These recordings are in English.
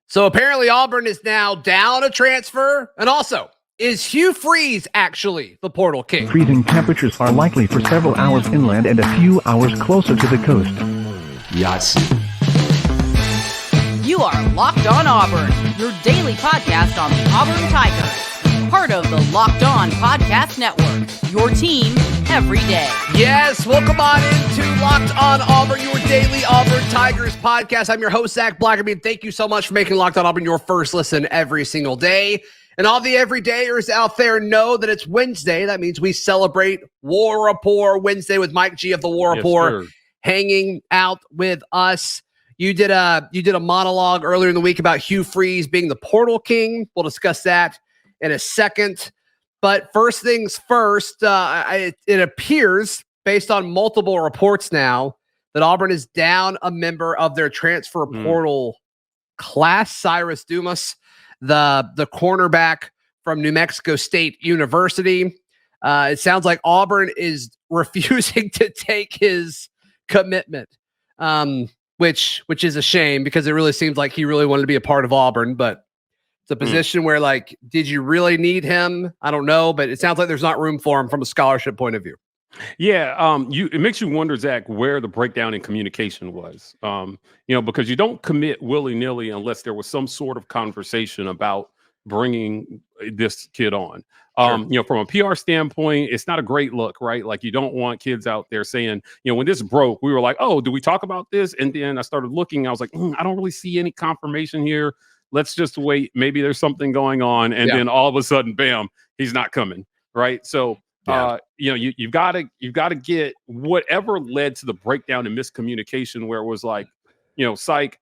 So apparently Auburn is now down a transfer. And also, is Hugh Freeze actually the portal king? Freezing temperatures are likely for several hours inland and a few hours closer to the coast. Yes. You are Locked On Auburn, your daily podcast on the Auburn Tigers. Part of the Locked On Podcast Network, your team every day. Yes, welcome on into Locked On Auburn, your daily Auburn Tigers podcast. I'm your host, Zac Blackerby, and thank you so much for making Locked On Auburn your first listen every single day. And all the everydayers out there know that it's Wednesday. That means we celebrate War Rapport Wednesday with Mike G of the War Rapport hanging out with us. You did a monologue earlier in the week about Hugh Freeze being the portal king. We'll discuss that in a second. But first things first, it appears, based on multiple reports now, that Auburn is down a member of their transfer portal class, Syrus Dumas, the cornerback from New Mexico State University. It sounds like Auburn is refusing to take his commitment, which is a shame because it really seems like he really wanted to be a part of Auburn, but it's a position where, like, did you really need him? I don't know, but it sounds like there's not room for him from a scholarship point of view. Yeah, it makes you wonder, Zach, where the breakdown in communication was. Because you don't commit willy-nilly unless there was some sort of conversation about bringing this kid on. Sure. From a PR standpoint, it's not a great look, right? Like, you don't want kids out there saying, when this broke, we were like, oh, do we talk about this? And then I started looking, I was like, I don't really see any confirmation here. Let's just wait. Maybe there's something going on. And then all of a sudden, bam, he's not coming. Right. So, you've got to get whatever led to the breakdown and miscommunication where it was like, psych.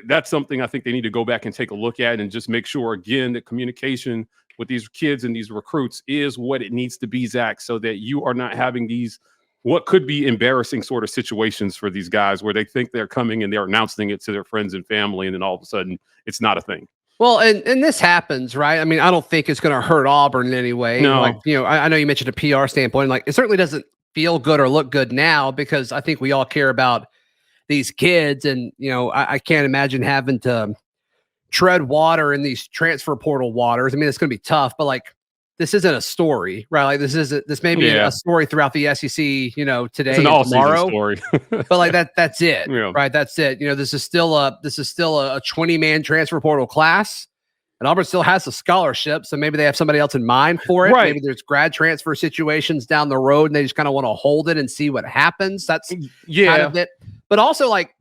That's something I think they need to go back and take a look at and just make sure, again, that communication with these kids and these recruits is what it needs to be, Zach, so that you are not having these what could be embarrassing sort of situations for these guys where they think they're coming and they're announcing it to their friends and family, and then all of a sudden it's not a thing. Well, and this happens, right? I mean, I don't think it's going to hurt Auburn in any way. No. Like, I know you mentioned a PR standpoint. Like, it certainly doesn't feel good or look good now because I think we all care about these kids. And, I can't imagine having to tread water in these transfer portal waters. I mean, it's going to be tough, but like, this isn't a story, right? Like, this may be a story throughout the SEC, today it's an and tomorrow. Story. But like that's it, Yeah. right? That's it. This is still a 20-man transfer portal class, and Auburn still has a scholarship, so maybe they have somebody else in mind for it. Right. Maybe there's grad transfer situations down the road, and they just kind of want to hold it and see what happens. That's kind of it. But also, like,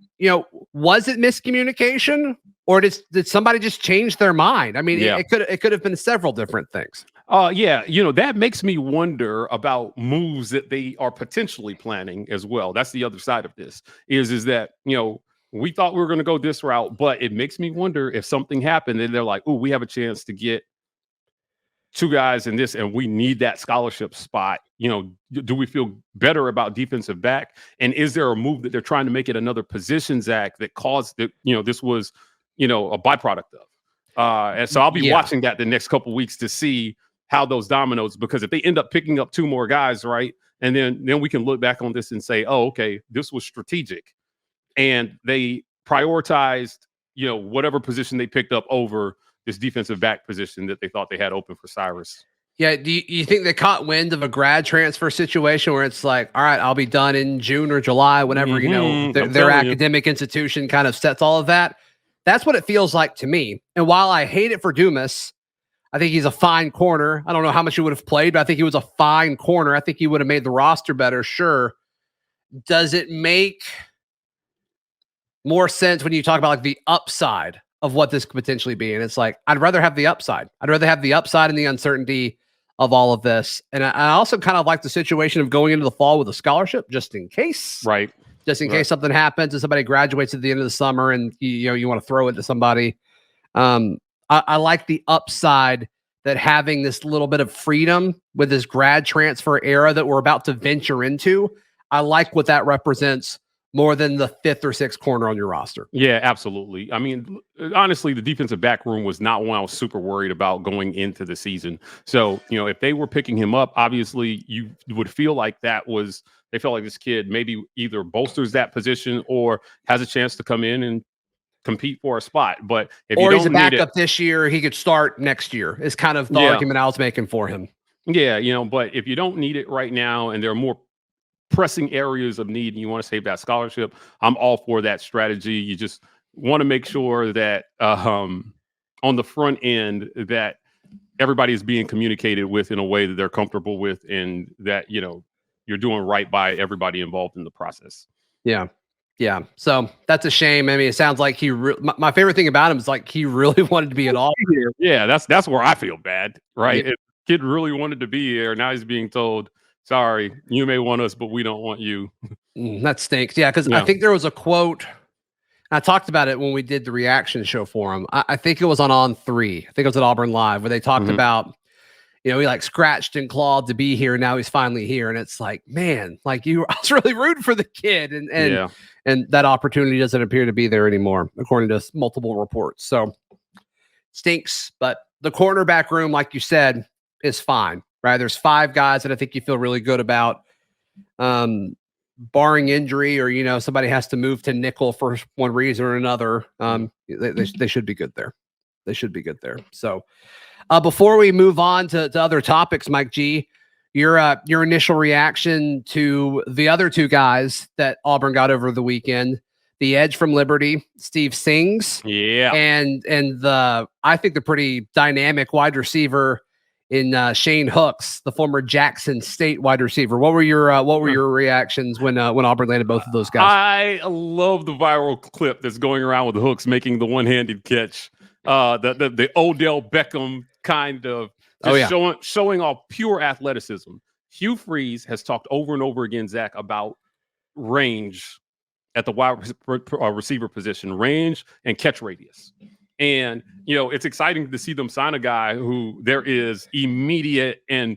was it miscommunication, or did somebody just change their mind? I mean, it could have been several different things. That makes me wonder about moves that they are potentially planning as well. That's the other side of this is that, we thought we were going to go this route, but it makes me wonder if something happened and they're like, oh, we have a chance to get two guys in this and we need that scholarship spot. Do we feel better about defensive back? And is there a move that they're trying to make it another position, Zach, that caused that, this was, a byproduct of? And so I'll be watching that the next couple of weeks to see how those dominoes, because if they end up picking up two more guys, right, and then we can look back on this and say, oh, okay, this was strategic, and they prioritized, whatever position they picked up over this defensive back position that they thought they had open for Syrus. Yeah, do you think they caught wind of a grad transfer situation where it's like, all right, I'll be done in June or July, whenever their academic institution kind of sets all of that? That's what it feels like to me. And while I hate it for Dumas, I think he's a fine corner. I don't know how much he would have played, but I think he was a fine corner. I think he would have made the roster better, sure. Does it make more sense when you talk about like the upside of what this could potentially be? And it's like, I'd rather have the upside. I'd rather have the upside and the uncertainty of all of this. And I also kind of like the situation of going into the fall with a scholarship just in case. Right. Just in case something happens and somebody graduates at the end of the summer and you want to throw it to somebody. I like the upside that having this little bit of freedom with this grad transfer era that we're about to venture into. I like what that represents more than the fifth or sixth corner on your roster. Yeah, absolutely. I mean, honestly, the defensive back room was not one I was super worried about going into the season. So, if they were picking him up, obviously you would feel like they felt like this kid maybe either bolsters that position or has a chance to come in and compete for a spot. But if or you he's a don't need backup it, this year, he could start next year. Is kind of the argument I was making for him. Yeah, but if you don't need it right now, and there are more pressing areas of need, and you want to save that scholarship, I'm all for that strategy. You just want to make sure that on the front end that everybody is being communicated with in a way that they're comfortable with, and that you're doing right by everybody involved in the process. Yeah. So that's a shame. I mean, it sounds like my favorite thing about him is like he really wanted to be at Auburn. Yeah, that's where I feel bad, right? Yeah. Kid really wanted to be here. Now he's being told, sorry, you may want us, but we don't want you. That stinks. Yeah, because I think there was a quote. I talked about it when we did the reaction show for him. I think it was on 3. I think it was at Auburn Live, where they talked about, he like scratched and clawed to be here. Now he's finally here. And it's like, man, like I was really rooting for the kid. And that opportunity doesn't appear to be there anymore, according to multiple reports. So stinks. But the cornerback room, like you said, is fine, right? There's 5 guys that I think you feel really good about. Barring injury or, somebody has to move to nickel for one reason or another. They should be good there. They should be good there. So before we move on to other topics, Mike G, your initial reaction to the other 2 guys that Auburn got over the weekend, the edge from Liberty, Steve Sings. Yeah. And I think the pretty dynamic wide receiver in Shane Hooks, the former Jackson State wide receiver. What were your reactions when Auburn landed both of those guys? I love the viral clip that's going around with Hooks making the one-handed catch. The Odell Beckham kind of showing off pure athleticism. Hugh Freeze has talked over and over again, Zach, about range at the wide receiver position, range and catch radius. And, it's exciting to see them sign a guy who there is immediate and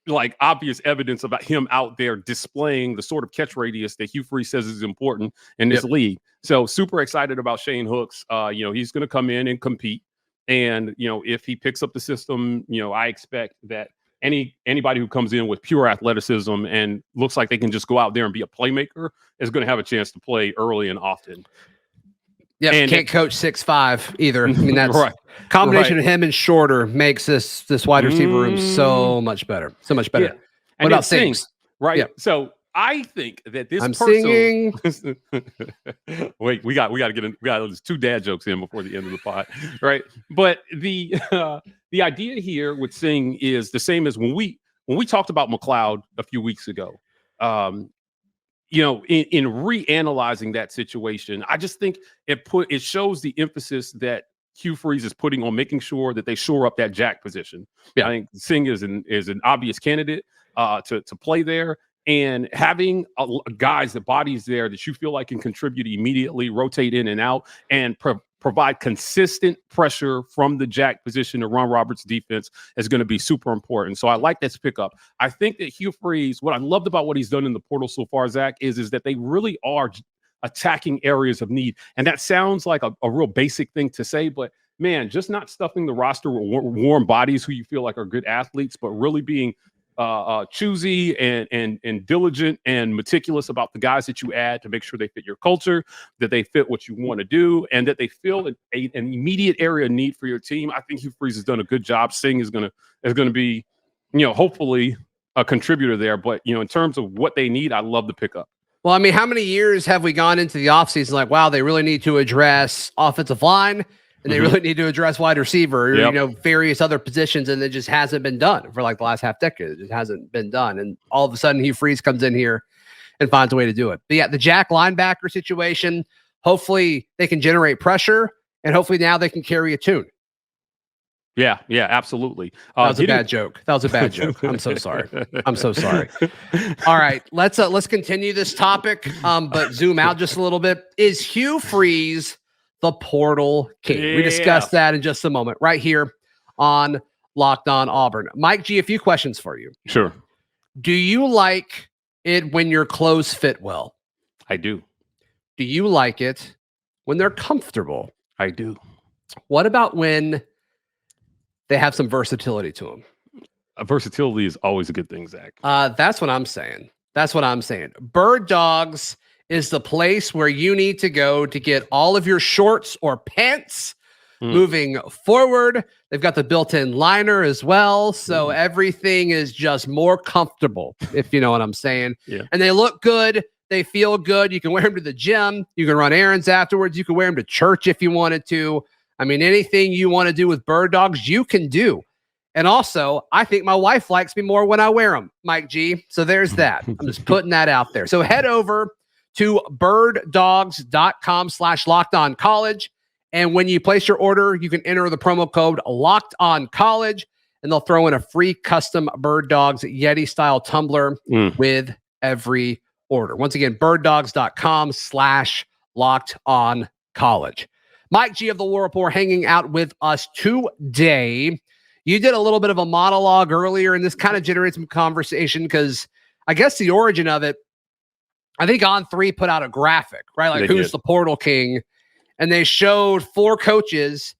like obvious evidence about him out there displaying the sort of catch radius that Hugh Freeze says is important in this league. So super excited about Shane Hooks. He's going to come in and compete. And, if he picks up the system, I expect that anybody who comes in with pure athleticism and looks like they can just go out there and be a playmaker is going to have a chance to play early and often. Yeah, and can't coach 6'5" either. I mean, that's right. Combination of him and shorter makes this wide receiver room so much better. So much better. Yeah. What about Sings? Right. Yeah. So I think that this singing. Wait, we got to get in. We got those 2 dad jokes in before the end of the pod, right? But the idea here with Sing is the same as when we talked about McLeod a few weeks ago. In reanalyzing that situation, I just think it shows the emphasis that Hugh Freeze is putting on making sure that they shore up that jack position. Yeah. I think Sing is an obvious candidate to play there, and having guys, the bodies there that you feel like can contribute immediately, rotate in and out, and provide consistent pressure from the jack position to Ron Roberts' defense is going to be super important. So I like this pickup. I think that Hugh Freeze, what I loved about what he's done in the portal so far, Zach, is that they really are attacking areas of need. And that sounds like a real basic thing to say, but man, just not stuffing the roster with warm bodies who you feel like are good athletes, but really being choosy and diligent and meticulous about the guys that you add to make sure they fit your culture, that they fit what you want to do, and that they fill an immediate area of need for your team. I think Hugh Freeze has done a good job. Sing is going to be, hopefully a contributor there. But, in terms of what they need, I love the pickup. Well, I mean, how many years have we gone into the offseason like, wow, they really need to address offensive line, and they really need to address wide receiver, various other positions, and it just hasn't been done for like the last half decade. It just hasn't been done. And all of a sudden, Hugh Freeze comes in here and finds a way to do it. But yeah, the jack linebacker situation, hopefully they can generate pressure, and hopefully now they can carry a tune. Yeah, absolutely. That was a bad joke. I'm so sorry. All right, let's continue this topic, but zoom out just a little bit. Is Hugh Freeze the portal king? We discussed that in just a moment, right here on Locked On Auburn. Mike G, a few questions for you. Sure. Do you like it when your clothes fit well? I do. Do you like it when they're comfortable? I do. What about when they have some versatility to them? Versatility is always a good thing, Zach. That's what I'm saying. Bird dogs is the place where you need to go to get all of your shorts or pants moving forward. They've got the built-in liner as well. So everything is just more comfortable, if you know what I'm saying. Yeah. And they look good. They feel good. You can wear them to the gym. You can run errands afterwards. You can wear them to church if you wanted to. I mean, anything you want to do with bird dogs, you can do. And also, I think my wife likes me more when I wear them, Mike G. So there's that. I'm just putting that out there. So head over to birddogs.com/lockedoncollege. And when you place your order, you can enter the promo code LOCKEDONCollege, and they'll throw in a free custom Bird Dogs Yeti-style tumbler with every order. Once again, birddogs.com/lockedoncollege. Mike G of the War Rapport hanging out with us today. You did a little bit of a monologue earlier, and this kind of generates some conversation because I guess the origin of it, I think On3 put out a graphic, right? Like, who's the portal king? And they showed 4 coaches,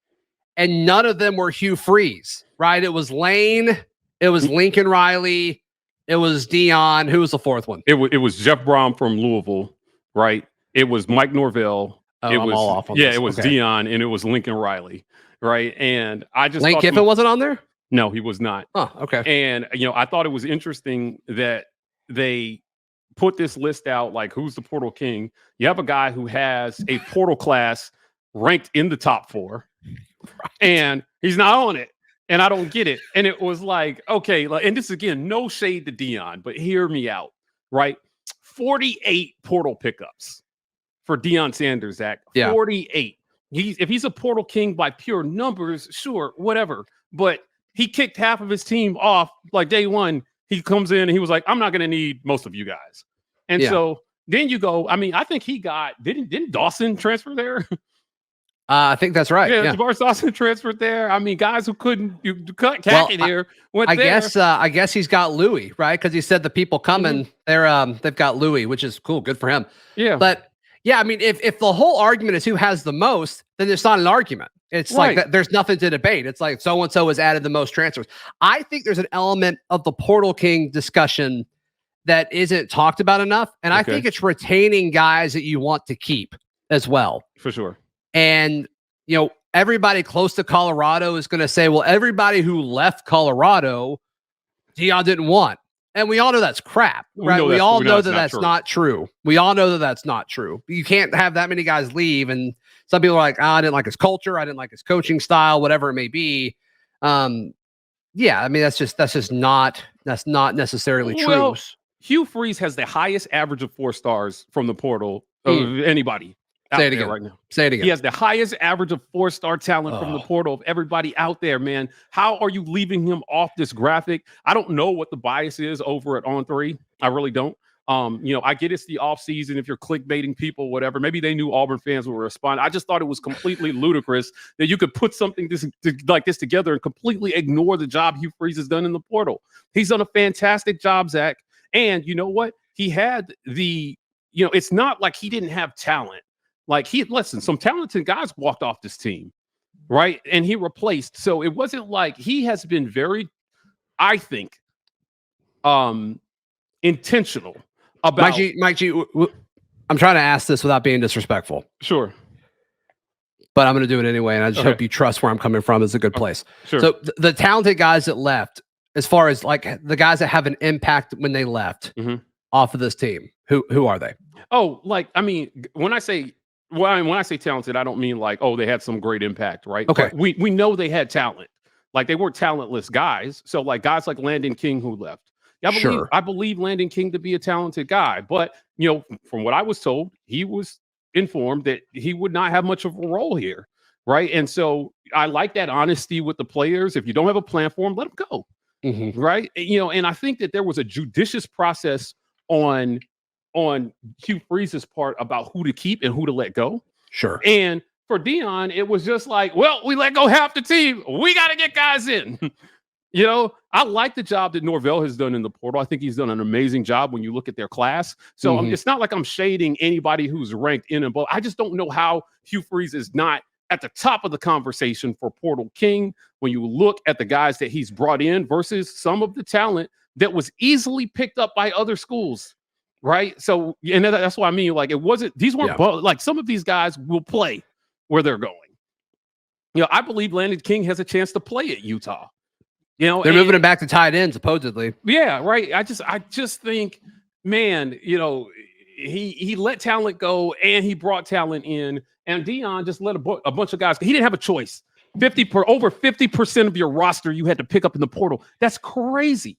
and none of them were Hugh Freeze, right? It was Lane, it was Lincoln Riley, it was Dion. Who was the 4th one? It was Jeff Brom from Louisville, right? It was Mike Norvell. Oh, I'm all off on this. It was Dion, and it was Lincoln Riley, right? And I just Lane Kiffin wasn't on there? No, he was not. Oh, okay. And I thought it was interesting that they put this list out, like, who's the portal king? You have a guy who has a portal class ranked in the top 4, and he's not on it. And I don't get it. And it was like, okay, and this again, no shade to Dion, but hear me out, right? 48 portal pickups for Deion Sanders, Zach. Yeah. 48. If he's a portal king by pure numbers, sure, whatever. But he kicked half of his team off like day one. He comes in and he was like, I'm not going to need most of you guys. And so then you go, I mean, I think he got, didn't Dawson transfer there? I think that's right. Yeah, Javaris Dawson transferred there. I mean, guys who couldn't cut Khaki there went there. I guess he's got Louis, right? Because he said the people coming, they've got Louis, which is cool. Good for him. Yeah. But yeah, I mean, if the whole argument is who has the most, then it's not an argument. It's like that, there's nothing to debate. It's like so-and-so has added the most transfers. I think there's an element of the Portal King discussion that isn't talked about enough. And I think it's retaining guys that you want to keep as well. For sure. And, everybody close to Colorado is going to say, well, everybody who left Colorado, Deion didn't want. And we all know that's crap, right? We all know that that's not true. We all know that that's not true. You can't have that many guys leave. And some people are like, I didn't like his culture. I didn't like his coaching style, whatever it may be. Yeah, I mean, that's not necessarily true. Well, Hugh Freeze has the highest average of 4 stars from the portal of anybody. Say it again. Right now. Say it again. He has the highest average of 4-star talent from the portal of everybody out there, man. How are you leaving him off this graphic? I don't know what the bias is over at On3. I really don't. I get it's the offseason. If you're clickbaiting people, whatever, maybe they knew Auburn fans would respond. I just thought it was completely ludicrous that you could put something like this together and completely ignore the job Hugh Freeze has done in the portal. He's done a fantastic job, Zach. And you know what? He had it's not like he didn't have talent. Like some talented guys walked off this team, right? And he replaced. So it wasn't like he has been very, I think, intentional about. Mike G, I'm trying to ask this without being disrespectful. Sure. But I'm going to do it anyway. And I just hope you trust where I'm coming from is a good place. Sure. So the talented guys that left, as far as like the guys that have an impact when they left off of this team, who are they? Oh, I mean, when I say talented, I don't mean like, they had some great impact, right? Okay. But we know they had talent. Like, they weren't talentless guys. So like guys like Landon King who left. Yeah, I believe Landon King to be a talented guy. But, from what I was told, he was informed that he would not have much of a role here, right? And so I like that honesty with the players. If you don't have a plan for them, let them go, right? And I think that there was a judicious process on Hugh Freeze's part about who to keep and who to let go. Sure. And for Deion, it was just like, well, we let go half the team. We got to get guys in. I like the job that Norvell has done in the portal. I think he's done an amazing job when you look at their class. So it's not like I'm shading anybody who's ranked in and below. I just don't know how Hugh Freeze is not at the top of the conversation for Portal King when you look at the guys that he's brought in versus some of the talent that was easily picked up by other schools. Right. So, and that's what I mean. Like, it wasn't, these weren't, like, some of these guys will play where they're going. I believe Landon King has a chance to play at Utah. They're moving him back to tight end, supposedly. Yeah. Right. I just think, man, he let talent go and he brought talent in, and Deion just let a bunch of guys. He didn't have a choice. Over 50% of your roster you had to pick up in the portal. That's crazy.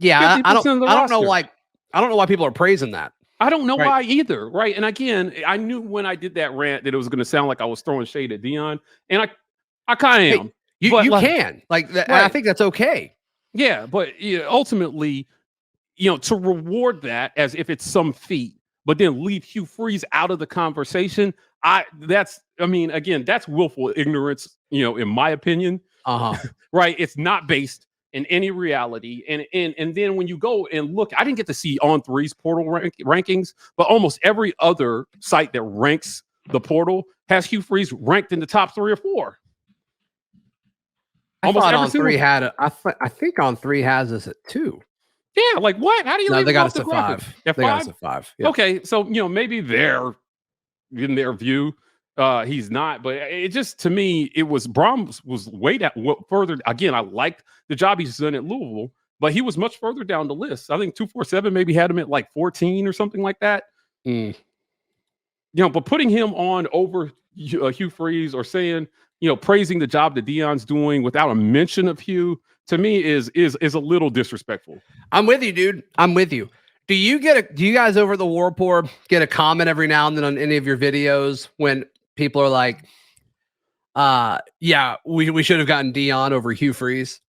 Yeah, I don't know why people are praising that. I don't know why either, right? And again, I knew when I did that rant that it was going to sound like I was throwing shade at Deion, and I kind of am. You can. I think that's okay. Yeah, but ultimately, to reward that as if it's some feat, but then leave Hugh Freeze out of the conversation, that's willful ignorance, in my opinion. Right? It's not based in any reality. And then when you go and look, I didn't get to see On3's portal rankings, but almost every other site that ranks the portal has Hugh Freeze ranked in the top 3 or 4. I think On3 has us at 2. Yeah, like what? How do you? No, they got us at 5. They got us at 5. Yeah. Okay, so maybe they're in their view. He's not, but it just, to me, it was Brahms was way further. Again, I liked the job he's done at Louisville, but he was much further down the list. I think 247 maybe had him at like 14 or something like that. But putting him on over Hugh Freeze, or saying, praising the job that Deion's doing without a mention of Hugh, to me is a little disrespectful. I'm with you, dude. I'm with you. Do you guys over the War Rapport get a comment every now and then on any of your videos when people are like, we should have gotten Deion over Hugh Freeze?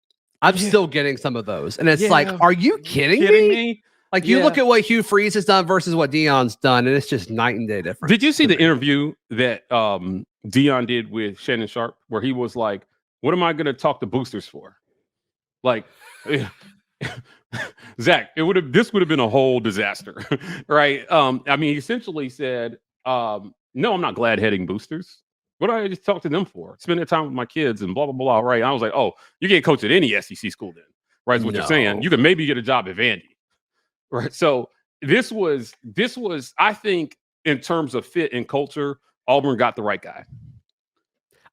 I'm still getting some of those. And it's like, are you kidding me? Like, you look at what Hugh Freeze has done versus what Deion's done, and it's just night and day difference. Did you see the interview that Deion did with Shannon Sharp, where he was like, what am I going to talk to boosters for? Like, Zach, this would have been a whole disaster, right? He essentially said, no, I'm not glad heading boosters. What do I just talk to them for? Spend their time with my kids and blah, blah, blah, right? I was like, oh, you can't coach at any SEC school then, right? Is what you're saying. You can maybe get a job at Vandy, right? So this was, I think, in terms of fit and culture, Auburn got the right guy.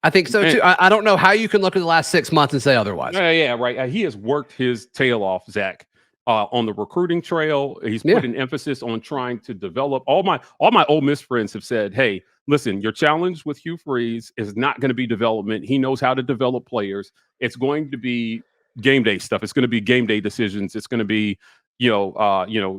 I think so too. I don't know how you can look at the last 6 months and say otherwise. Yeah, right. He has worked his tail off, Zach, on the recruiting trail. He's put an emphasis on trying to develop. All my Ole Miss friends have said, hey, listen, your challenge with Hugh Freeze is not going to be development. He knows how to develop players. It's going to be game day stuff. It's going to be game day decisions. It's going to be,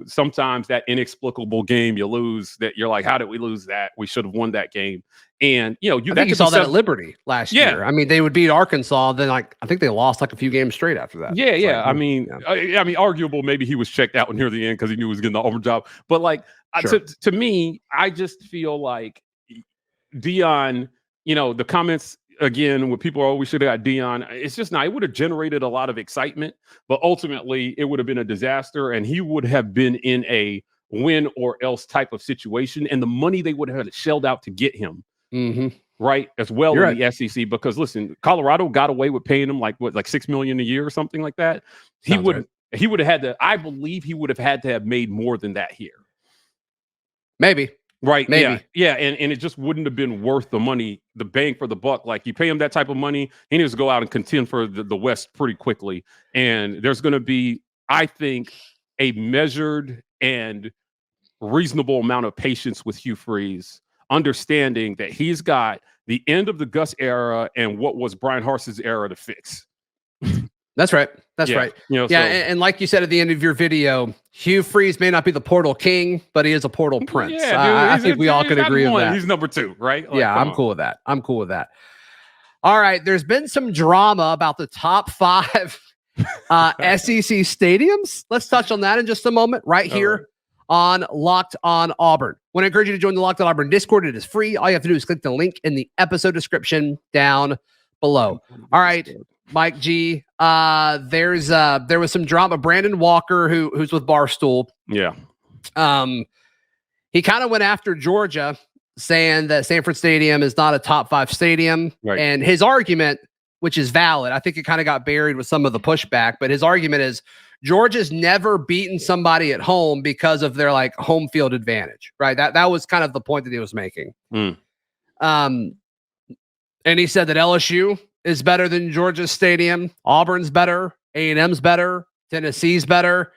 sometimes that inexplicable game you lose that you're like, how did we lose that? We should have won that game. And, I think you saw that at Liberty last year. I mean, they would beat Arkansas. Then, I think they lost a few games straight after that. Yeah. Arguable. Maybe he was checked out near the end because he knew he was getting the Auburn job. But to me, I just feel like Deion, the comments again, when people are, we should have got Deion, it's just not, it would have generated a lot of excitement, but ultimately it would have been a disaster, and he would have been in a win or else type of situation, and the money they would have shelled out to get him, right, as well in the SEC, because listen, Colorado got away with paying him like $6 million a year or something like that. He would have had to, I believe he would have had to have made more than that here. Maybe. Right. Maybe. Yeah. And it just wouldn't have been worth the money, the bang for the buck. Like, you pay him that type of money, he needs to go out and contend for the West pretty quickly. And there's going to be, I think, a measured and reasonable amount of patience with Hugh Freeze, understanding that he's got the end of the Gus era and what was Brian Harsin's era to fix. That's right. That's right. And like you said at the end of your video, Hugh Freeze may not be the portal king, but he is a portal prince. Yeah, I think we all could agree with that. He's number 2, right? Like, I'm cool with that. I'm cool with that. All right. There's been some drama about the top 5 SEC stadiums. Let's touch on that in just a moment, right here on Locked On Auburn. I want to encourage you to join the Locked On Auburn Discord. It is free. All you have to do is click the link in the episode description down below. All right, Mike G. There was some drama. Brandon Walker, who's with Barstool. Yeah. He kind of went after Georgia, saying that Sanford Stadium is not a top 5 stadium. Right. And his argument, which is valid, I think it kind of got buried with some of the pushback, but his argument is Georgia's never beaten somebody at home because of their like home field advantage, right? That was kind of the point that he was making. And he said that LSU is better than Georgia Stadium, Auburn's better, A&M's better, Tennessee's better,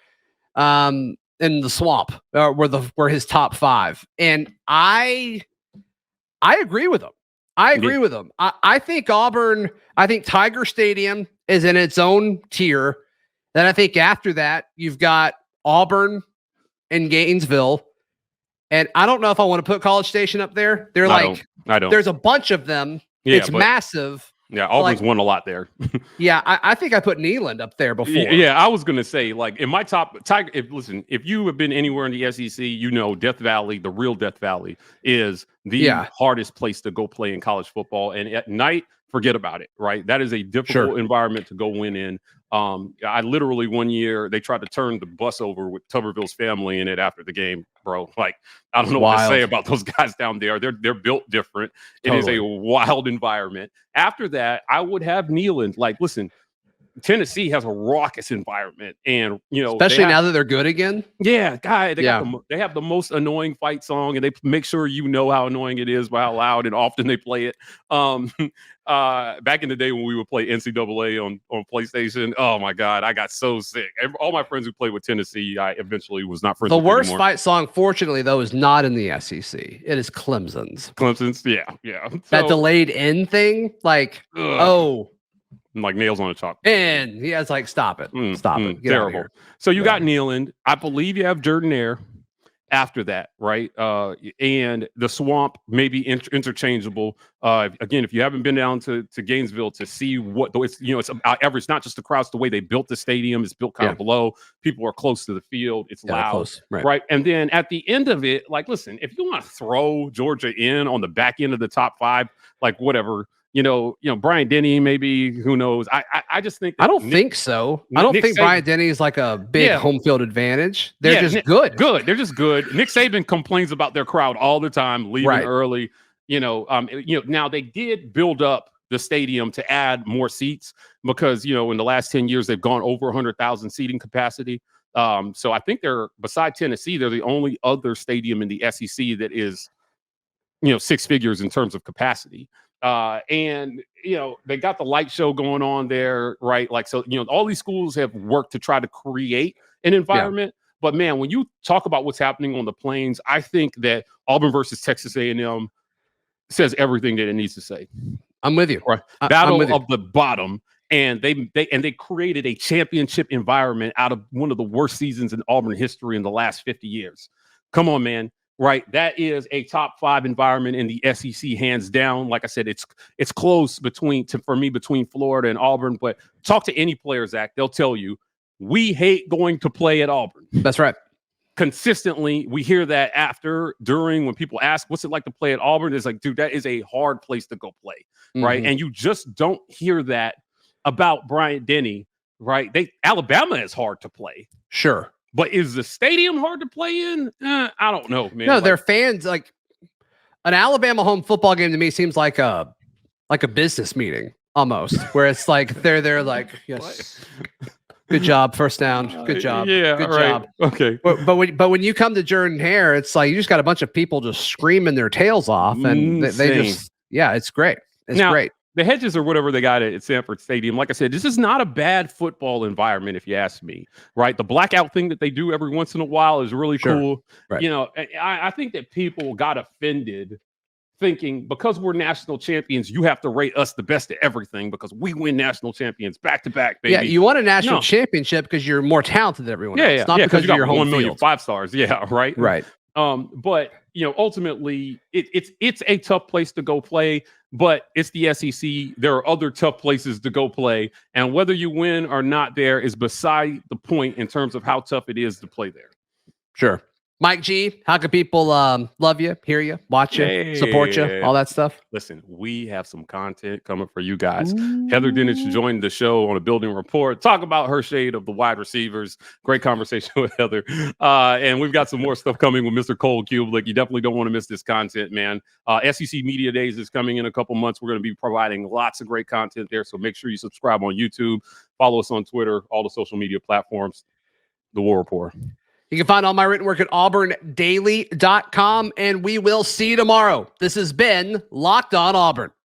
and the Swamp were his top 5. And I agree with him. I think Auburn, I think Tiger Stadium is in its own tier. Then I think after that, you've got Auburn and Gainesville. And I don't know if I want to put College Station up there. They're I don't. There's a bunch of them. Yeah, it's massive. Yeah, Auburn's won a lot there. Yeah, I think I put Neyland up there before. Yeah, I was gonna say, like, in my top Tiger. If you have been anywhere in the SEC, you know Death Valley, the real Death Valley, is the hardest place to go play in college football. And at night, forget about it. Right, that is a difficult environment to go win in. I literally one year they tried to turn the bus over with Tuberville's family in it after the game, bro. Like, I don't know what to say about those guys down there. They're built different. It is a wild environment. After that, I would have Neyland. Like, listen, Tennessee has a raucous environment, and especially now that they're good again. Yeah, guy, they have the most annoying fight song, and they make sure you know how annoying it is by how loud and often they play it. Back in the day when we would play NCAA on PlayStation, oh my God, I got so sick. All my friends who played with Tennessee, I eventually was not friends with. The worst fight song, fortunately, though, is not in the SEC. It is Clemson's. Yeah. That delayed end thing, like, like nails on a chalk. And it's like, stop it. Stop it. Get terrible. So you got Neyland. I believe you have Jordan-Hare after that, right? And the Swamp may be interchangeable. Again, if you haven't been down to Gainesville to see what it's average, not just the crowds, the way they built the stadium. It's built kind of below. People are close to the field. It's loud, close. Right? And then at the end of it, like, listen, if you want to throw Georgia in on the back end of the top 5, like whatever. Brian Denny, maybe, who knows? I just think I don't think so. I don't think Brian Denny is like a big home field advantage. They're just good. They're just good. Nick Saban complains about their crowd all the time, leaving early. Now they did build up the stadium to add more seats because in the last 10 years they've gone over 100,000 seating capacity. So I think beside Tennessee, they're the only other stadium in the SEC that is 6 figures in terms of capacity. And they got the light show going on there, right? Like, so, all these schools have worked to try to create an environment. But man, when you talk about what's happening on the plains, I think that Auburn versus Texas A&M says everything that it needs to say. I'm with you. Right? Battle of the bottom. And they created a championship environment out of one of the worst seasons in Auburn history in the last 50 years. Come on, man. Right, that is a top 5 environment in the SEC, hands down. Like I said, it's close between Florida and Auburn. But talk to any player, Zach, they'll tell you we hate going to play at Auburn. That's right. Consistently, we hear that during when people ask, "What's it like to play at Auburn?" It's like, dude, that is a hard place to go play, right? And you just don't hear that about Bryant Denny, right? Alabama is hard to play, sure. But is the stadium hard to play in? I don't know, man. No, their fans, like an Alabama home football game to me seems like a business meeting almost, where it's like they're like, yes, good job, first down, good job, good job. Okay, but when you come to Jordan-Hare, it's like you just got a bunch of people just screaming their tails off, and they just it's great. It's great. The Hedges or whatever they got at Sanford Stadium, like I said, this is not a bad football environment, if you ask me, right? The blackout thing that they do every once in a while is really cool. Right. I think that people got offended thinking because we're national champions, you have to rate us the best at everything because we win national champions back to back, baby. Yeah, you want a national championship because you're more talented than everyone else. Not because you you're home 1 million 5-stars. Yeah, right. Right. But ultimately, it's a tough place to go play. But it's the SEC. There are other tough places to go play. And whether you win or not there is beside the point in terms of how tough it is to play there. Sure. Mike G, how can people love you, hear you, watch you, support you, all that stuff? Listen, we have some content coming for you guys. Heather Dinich joined the show on a building report, talk about her shade of the wide receivers. Great conversation with Heather. And we've got some more stuff coming with Mr. Cole Kubelik. You definitely don't want to miss this content, man. SEC Media Days is coming in a couple months. We're going to be providing lots of great content there. So make sure you subscribe on YouTube, follow us on Twitter, all the social media platforms. The War Rapport. You can find all my written work at auburndaily.com, and we will see you tomorrow. This has been Locked On Auburn.